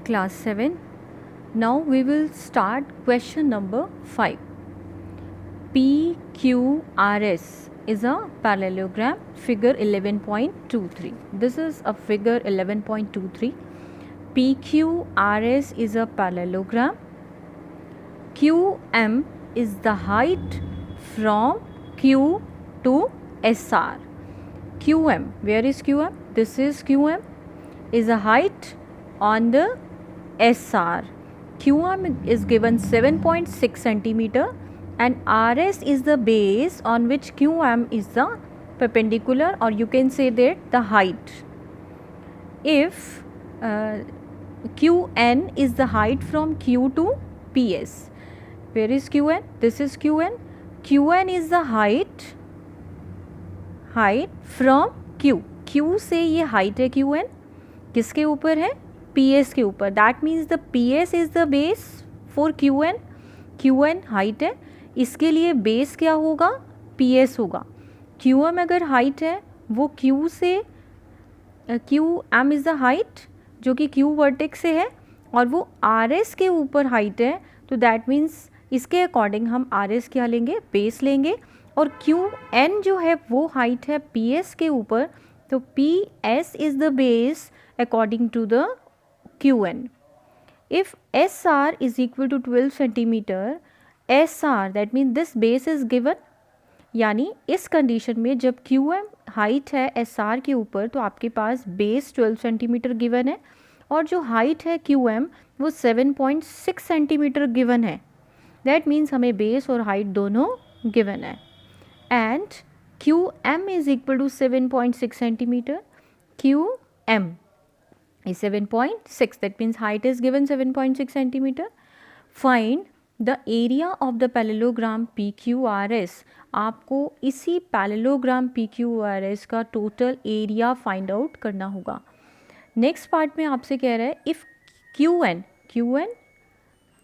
class 7. Now we will start question number 5. PQRS is a parallelogram, figure 11.23. This is a figure 11.23. PQRS is a parallelogram. QM is the height from Q to SR. QM, where is QM? This is QM, is a height on the SR. QM is given 7.6 centimeter and RS is the base on which QM is the perpendicular, or you can say that the height. If QN is the height from Q to PS. Where is QN? This is QN. QN is the height from Q. Q से ये height है QN, किसके ऊपर है? PS के ऊपर. That means the PS is the base for QN. QN height है, इसके लिए base क्या होगा? PS होगा. QM अगर height है वो Q से QM is the height जो कि Q vertex से है और वो RS के ऊपर height है, तो that means इसके अकॉर्डिंग हम RS क्या लेंगे? बेस लेंगे. और QN जो है वो हाइट है PS के ऊपर, तो PS is the base according to the QN. इफ SR is equal to 12 centimetre, SR that mean this base is given. यानी इस कंडीशन में जब QM हाइट है SR के ऊपर तो आपके पास बेस 12 सेंटीमीटर गिवन है और जो हाइट है QM वो 7.6 सेंटीमीटर गिवन है. दैट मीन्स हमें बेस और हाइट दोनों गिवन है. And QM is equal to 7.6 centimeter. QM is 7.6. That means height is given 7.6 centimeter. Find the area of the parallelogram PQRS. आपको इसी parallelogram PQRS का total area find out करना होगा. Next part में आपसे कह रहा है if QN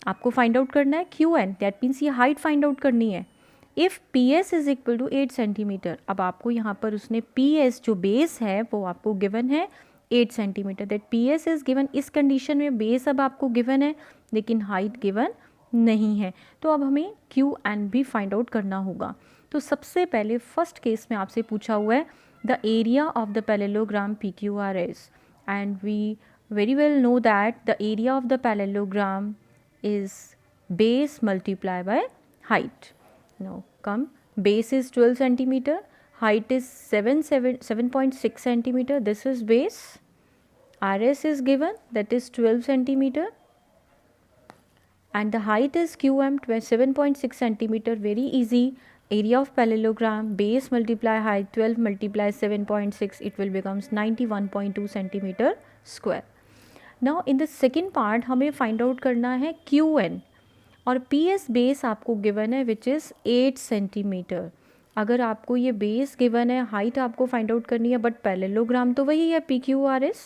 आपको find out करना है QN. That means ये height find out करनी है. If PS is equal to 8 centimetre, अब आपको यहाँ पर उसने PS जो बेस है वो आपको गिवन है 8 centimetre. That PS is given. इस कंडीशन में बेस अब आपको गिवन है लेकिन हाइट गिवन नहीं है, तो अब हमें QN भी फाइंड आउट करना होगा. तो सबसे पहले फर्स्ट केस में आपसे पूछा हुआ है the area of the parallelogram PQRS, and we very well know that the area of the parallelogram is base multiply by height. Now come, base is 12 centimeter, height is 7.6 centimeter. This is base. RS is given, that is 12 centimeter, and the height is QM 7.6 centimeter. Very easy. Area of parallelogram, base multiply height, 12 multiply 7.6, it will becomes 91.2 centimeter square. Now in the second part हमें find out करना है QN और PS base आपको given है which is 8 centimetre. अगर आपको ये base given है, हाइट आपको फाइंड आउट करनी है, बट पैरेललोग्राम तो वही है PQRS.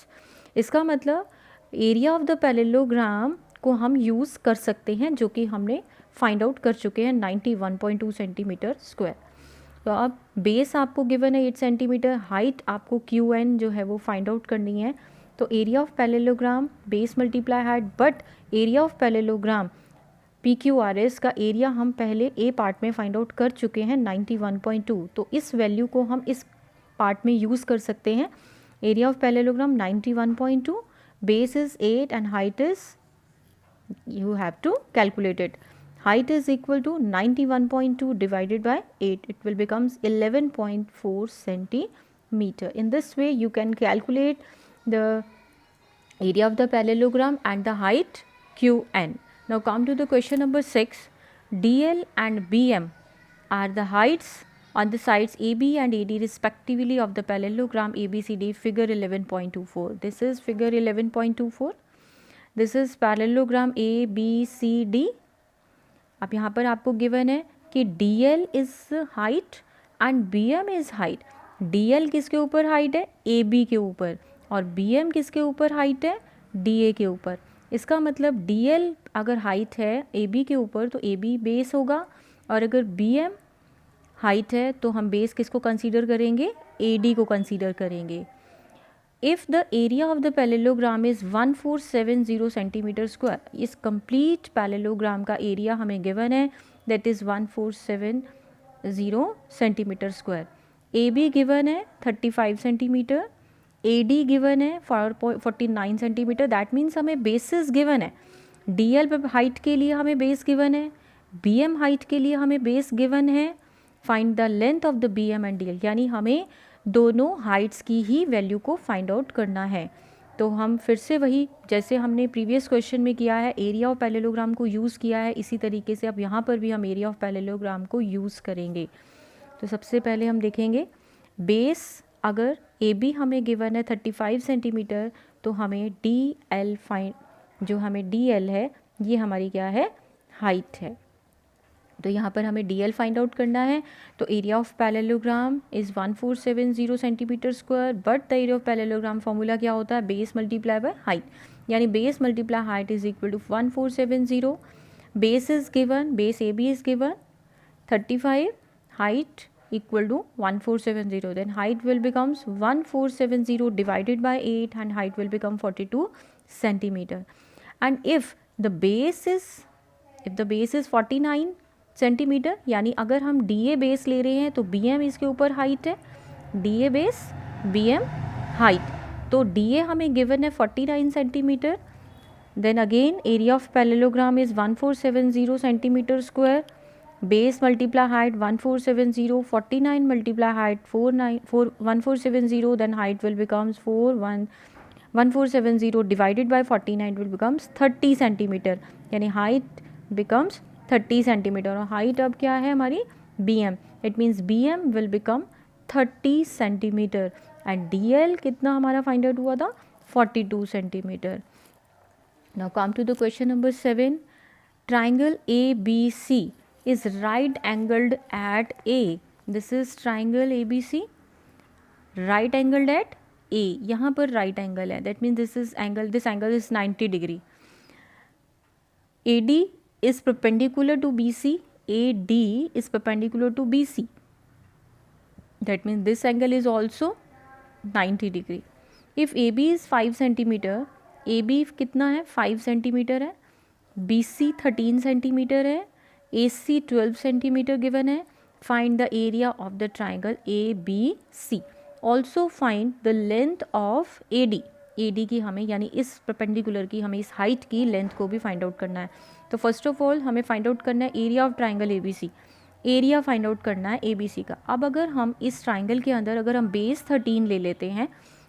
इसका मतलब एरिया ऑफ द पैरेललोग्राम को हम यूज़ कर सकते हैं जो कि हमने फाइंड आउट कर चुके हैं 91.2 सेंटीमीटर स्क्वायर. तो अब बेस आपको गिवन है 8 सेंटीमीटर, हाइट आपको QN जो है वो फाइंड आउट करनी है. तो area of parallelogram base multiply height, but area of parallelogram PQRS का एरिया हम पहले ए पार्ट में फाइंड आउट कर चुके हैं 91.2, तो इस वैल्यू को हम इस पार्ट में यूज़ कर सकते हैं. Area of parallelogram 91.2, base is 8 and height is, you have to calculate it. Height is equal to 91.2 divided by 8, it will becomes 11.4 centimetre. In this way you can calculate the area of the parallelogram and the height QN. Now come to the question number 6. DL and BM are the heights on the sides AB and AD respectively of the parallelogram ABCD figure 11.24. This is figure 11.24. This is parallelogram ABCD. अब यहाँ पर आपको given है कि DL is height and BM is height. DL किसके ऊपर height है? AB के ऊपर. और BM किसके ऊपर height है? DA के ऊपर. इसका मतलब DL अगर हाइट है AB के ऊपर तो AB बेस होगा, और अगर BM हाइट है तो हम बेस किसको कंसीडर करेंगे? AD को कंसीडर करेंगे. if the area of the parallelogram is 1470 centimeter square, इस complete parallelogram का area हमें given है, that is 1470 centimeter square. AB given है 35 centimeter, AD given है 49 centimeter. That means हमें bases given है. DL height के लिए हमें base given है, BM height के लिए हमें base given है. Find the length of the BM and DL, यानी हमें दोनों हाइट्स की ही वैल्यू को फाइंड आउट करना है. तो हम फिर से वही जैसे हमने प्रीवियस क्वेश्चन में किया है, एरिया ऑफ पैरेललोग्राम को यूज़ किया है, इसी तरीके से अब यहाँ पर भी हम एरिया ऑफ पैरेललोग्राम को यूज़ करेंगे. तो सबसे पहले हम देखेंगे बेस, अगर ए बी हमें गिवन है 35 सेंटीमीटर, तो हमें डी एल जो हमें डी एल है ये हमारी क्या है, हाइट है. तो यहाँ पर हमें डी एल फाइंड आउट करना है. तो area of parallelogram is 1470 centimetre square, but the area of parallelogram formula क्या होता है, बेस मल्टीप्लाई बाय हाइट, यानी base multiply height is equal to 1470. Base is given, base A B is given 35, height equal to 1470, then height will becomes 1470 divided by 8 and height will become 42 centimeter. And if the base is 49 centimetre, यानी अगर हम D A base ले रहे हैं तो B M इसके ऊपर height है, D A base B M height. तो डी ए हमें गिवन है 49 centimetre. Then again area of parallelogram is 1470 centimetre square, base multiply height 1470, 49 multiply height 1470, then height will becomes 1470 divided by 49 will becomes 30 centimetre, यानी height becomes 30 centimetre. और height अब क्या है हमारी, B M. It means B M will become 30 centimetre and D L कितना हमारा find out हुआ था, 42 centimetre. Now come to the question number 7. Triangle A B C is right angled at A. This is triangle ABC, right angled at A. यहाँ पर right angle है, that means this angle is 90 degree. AD is perpendicular to BC, AD is perpendicular to BC. That means this angle is also 90 degree. If AB is 5 centimeter, AB कितना है, 5 centimeter है, BC 13 centimeter है, AC 12 centimetre given है. Find the area of the triangle ABC. Also find the length of AD. AD की हमें यानी इस perpendicular की हमें इस हाइट की लेंथ को भी फाइंड आउट करना है. तो फर्स्ट ऑफ ऑल हमें फाइंड आउट करना है area of triangle ABC. Area find out करना है ABC का. अब अगर हम इस ट्राइंगल के अंदर अगर हम बेस 13 ले लेते हैं,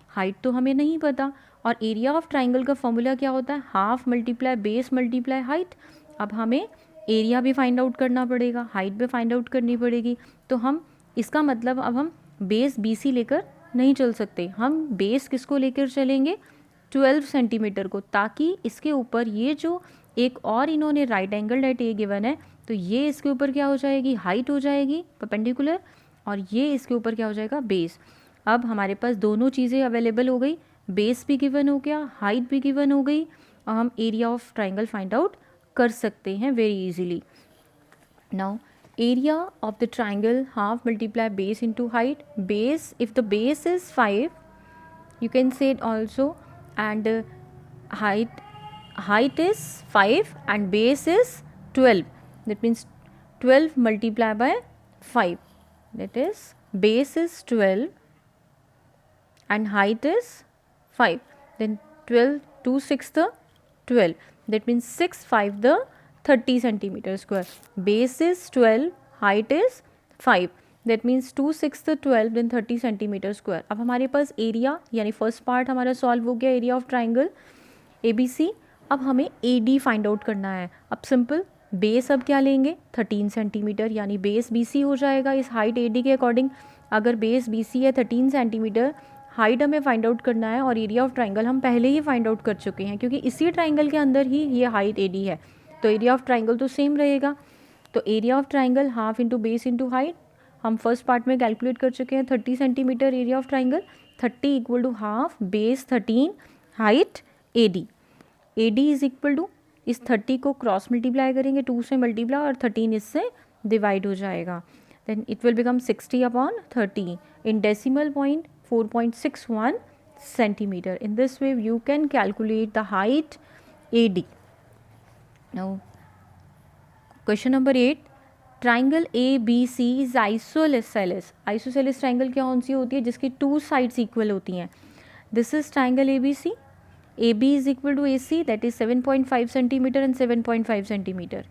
हाइट तो हमें नहीं पता, और एरिया ऑफ ट्राइंगल का फॉर्मूला क्या होता है, half multiply base multiply height. अब हमें एरिया भी फाइंड आउट करना पड़ेगा, हाइट भी फाइंड आउट करनी पड़ेगी. तो हम इसका मतलब अब हम बेस BC लेकर नहीं चल सकते, हम बेस किसको लेकर चलेंगे, 12 सेंटीमीटर को, ताकि इसके ऊपर ये जो एक और इन्होंने राइट एंगल एट ए गिवन है, तो ये इसके ऊपर क्या हो जाएगी, हाइट हो जाएगी परपेंडिकुलर, और ये इसके ऊपर क्या हो जाएगा, बेस. अब हमारे पास दोनों चीज़ें अवेलेबल हो गई, बेस भी गिवन हो गया, हाइट भी गिवन हो गई, और हम area of triangle find out कर सकते हैं very easily. Now area of the triangle half multiply base into height. Base, if the base is 5 you can say it also, and height is 5 and base is 12. That means 12 multiplied by 5, that is base is 12 and height is 5. Then 12 2 6 the 12, that means 6 5 the 30 centimeter square. Base is 12, height is 5, that means 2 6 12 देन 30 centimetre square. अब हमारे पास area यानी first part हमारा solve हो गया, area of triangle ABC. अब हमें AD फाइंड आउट करना है. अब सिंपल बेस अब क्या लेंगे, 13 सेंटीमीटर, यानी बेस BC हो जाएगा इस हाइट AD के अकॉर्डिंग. अगर बेस BC है 13 सेंटीमीटर, हाइट हमें फाइंड आउट करना है, और एरिया ऑफ ट्राइंगल हम पहले ही फाइंड आउट कर चुके हैं, क्योंकि इसी ट्राइंगल के अंदर ही ये हाइट AD है, तो एरिया ऑफ ट्राइंगल तो सेम रहेगा. तो area of triangle half into base into height हम फर्स्ट पार्ट में कैलकुलेट कर चुके हैं. 30 centimetre area of triangle, 30 equal to half base 13 height AD. AD is equal to इस 30 को क्रॉस मल्टीप्लाई करेंगे, 2 से मल्टीप्लाई, और 13 इससे डिवाइड हो जाएगा. Then it will become 60 upon 30. In decimal point 4.61 centimeter. In this way you can calculate the height AD. Now question number 8, triangle ABC is isosceles. Isosceles triangle क्या कौन सी होती है? जिसकी टू साइड्स इक्वल होती हैं. This is triangle ABC. AB is equal to AC, that is 7.5 centimeter and 7.5 centimeter.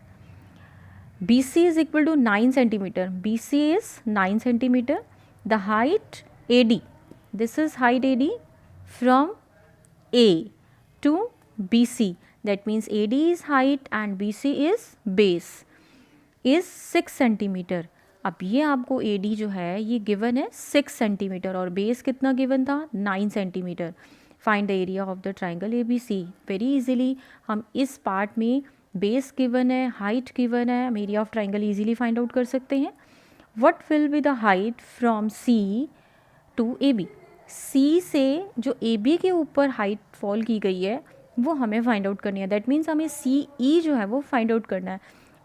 BC is equal to 9 centimeter. BC is 9 centimeter. The height AD, this is height AD from A to BC. That means AD is height and BC is base, is 6 centimetre. अब ये आपको AD जो है ये given है 6 centimetre और base कितना given था? 9 centimetre. Find the area of the triangle ABC. Very easily हम इस पार्ट में बेस गिवन है, हाइट गिवन है, हम area of triangle easily find out कर सकते हैं. What will be the height from C to AB? C से जो AB के ऊपर हाइट फॉल की गई है वो हमें फाइंड आउट करनी है. दैट मीन्स हमें CE जो है वो फाइंड आउट करना है.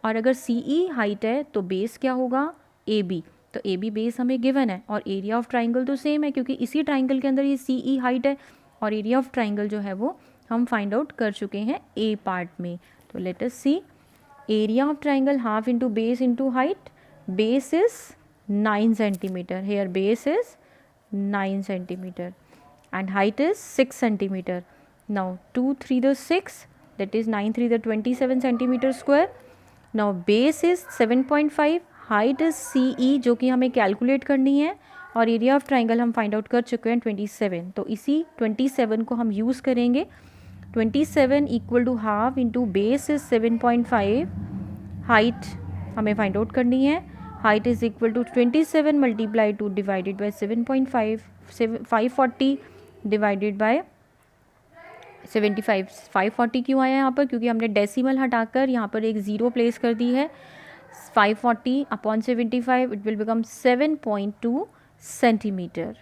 और अगर CE हाइट है तो बेस क्या होगा? AB. तो AB बेस हमें गिवन है और एरिया ऑफ ट्राइंगल तो सेम है क्योंकि इसी ट्राइंगल के अंदर ये CE हाइट है और एरिया ऑफ ट्राइंगल जो है वो हम फाइंड आउट कर चुके हैं A पार्ट में. तो let us see area of triangle half into base into height. Base is 9 centimetre. Here base is 9 centimetre and height is 6 centimeter. Now 2 3 the 6, that is 9 3 the 27 centimeter square. Now base is 7.5, height is CE जो कि हमें calculate करनी है और area of triangle हम find out कर चुके हैं 27. तो इसी 27 को हम यूज़ करेंगे. 27 equal to half into base is 7.5. Height हमें फाइंड आउट करनी है. Height is equal to 27 multiply two divided by 7.5. 540 divided by 75. 540 क्यों आया यहाँ पर? क्योंकि हमने डेसिमल हटाकर यहाँ पर एक ज़ीरो प्लेस कर दी है. 540 upon 75 it will become 7.2 centimetre.